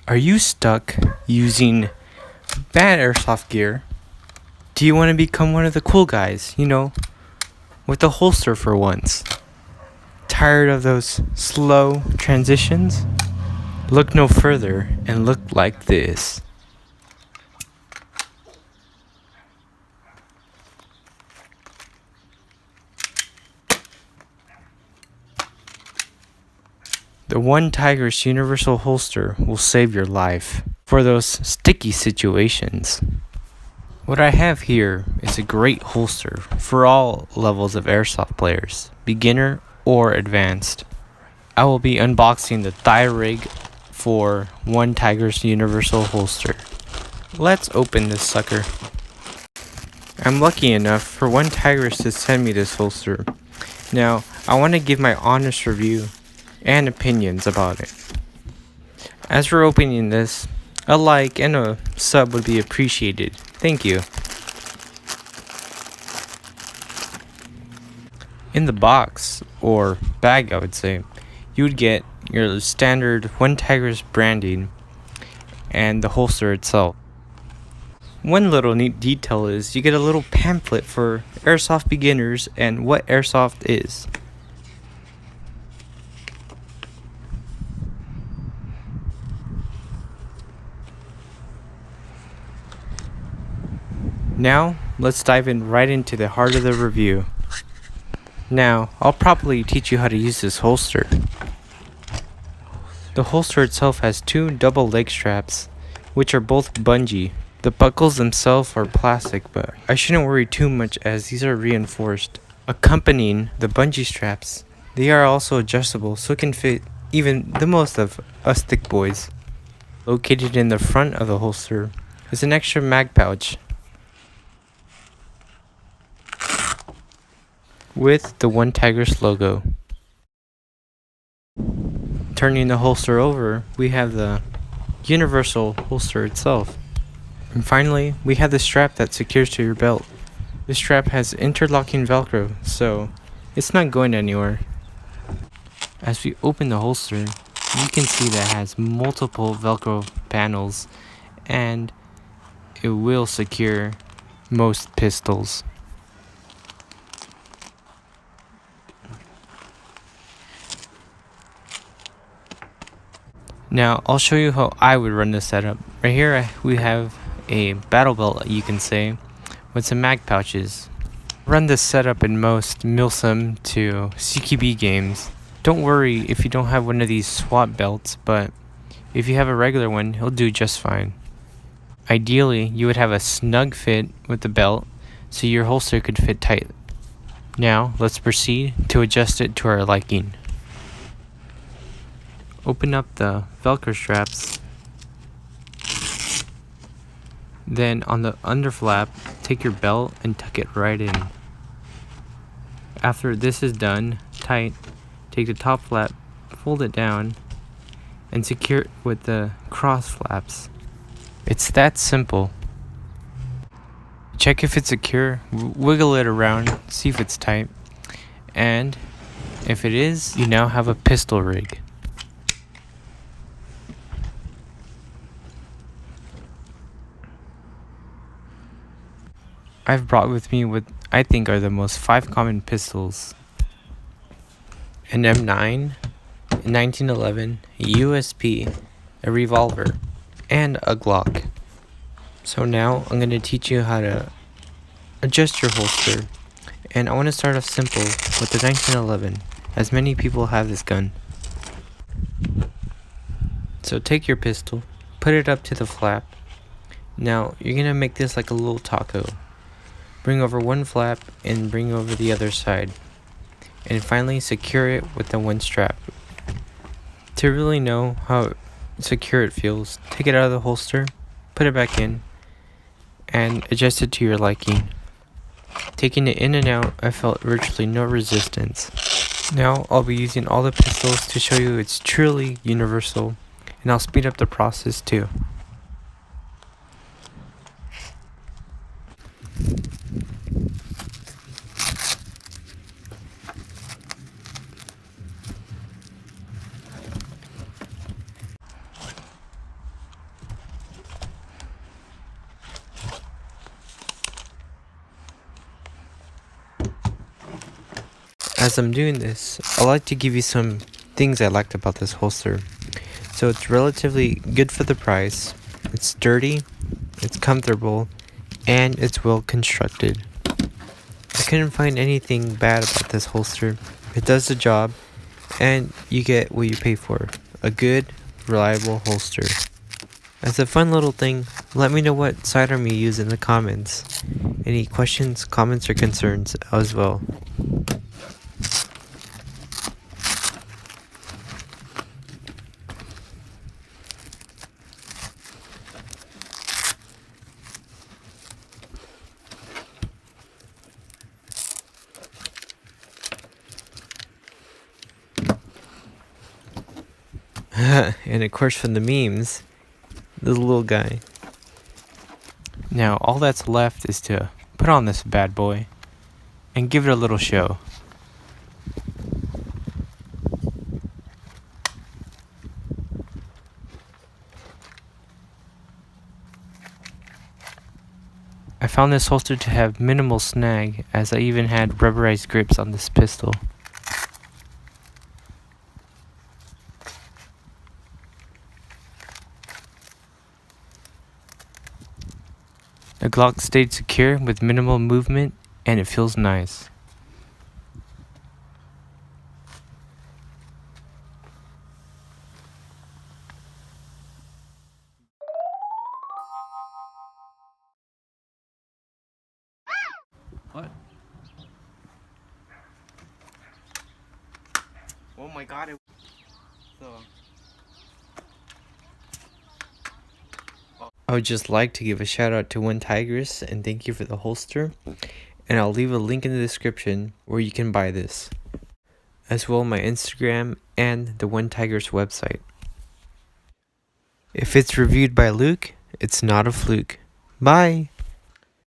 Are you stuck using bad airsoft gear? Do you want to become one of the cool guys, with a holster for once? Tired of those slow transitions? Look no further and look like this. The Onetigris universal holster will save your life for those sticky situations. What I have here is a great holster for all levels of airsoft players, beginner or advanced. I will be unboxing the thigh rig for Onetigris universal holster. Let's open this sucker. I'm lucky enough for Onetigris to send me this holster. Now, I want to give my honest review and opinions about it. As we're opening this, a like and a sub would be appreciated. Thank you. In the box, or bag I would say, you would get your standard Onetigris branding and the holster itself. One little neat detail is you get a little pamphlet for airsoft beginners and what airsoft is. Now, let's dive right into the heart of the review. Now, I'll properly teach you how to use this holster. The holster itself has two double leg straps, which are both bungee. The buckles themselves are plastic, but I shouldn't worry too much as these are reinforced. Accompanying the bungee straps, they are also adjustable so it can fit even the most of us thick boys. Located in the front of the holster is an extra mag pouch with the Onetigris logo. Turning the holster over, we have the universal holster itself. And finally, we have the strap that secures to your belt. The strap has interlocking Velcro, so it's not going anywhere. As we open the holster, you can see that it has multiple Velcro panels, and it will secure most pistols. Now, I'll show you how I would run this setup. Right here, we have a battle belt, you can say, with some mag pouches. Run this setup in most Milsim to CQB games. Don't worry if you don't have one of these SWAT belts, but if you have a regular one, it'll do just fine. Ideally, you would have a snug fit with the belt, so your holster could fit tight. Now, let's proceed to adjust it to our liking. Open up the Velcro straps. Then on the underflap, take your belt and tuck it right in. After this is done tight, take the top flap, fold it down, and secure it with the cross flaps. It's that simple. Check if it's secure, wiggle it around, see if it's tight, and if it is, you now have a pistol rig. I've brought with me what I think are the most 5 common pistols: an M9, a 1911, a USP, a revolver, and a Glock. So now I'm going to teach you how to adjust your holster, and I want to start off simple with the 1911, as many people have this gun. So take your pistol, put it up to the flap. Now you're going to make this like a little taco. Bring over one flap and bring over the other side, and finally secure it with the one strap. To really know how secure it feels, take it out of the holster, put it back in, and adjust it to your liking. Taking it in and out, I felt virtually no resistance. Now I'll be using all the pistols to show you it's truly universal, and I'll speed up the process too. As I'm doing this, I'd like to give you some things I liked about this holster. So it's relatively good for the price, it's sturdy, it's comfortable, and it's well constructed. I couldn't find anything bad about this holster. It does the job, and you get what you pay for. A good, reliable holster. As a fun little thing, let me know what sidearm you use in the comments. Any questions, comments, or concerns as well. And of course from the memes, this little guy. Now all that's left is to put on this bad boy and give it a little show. I found this holster to have minimal snag, as I even had rubberized grips on this pistol. The Glock stayed secure with minimal movement, and it feels nice. What? Oh my god, I would just like to give a shout out to Onetigris and thank you for the holster, and I'll leave a link in the description where you can buy this, as well my Instagram and the Onetigris website. If it's reviewed by Luke, it's not a fluke. Bye!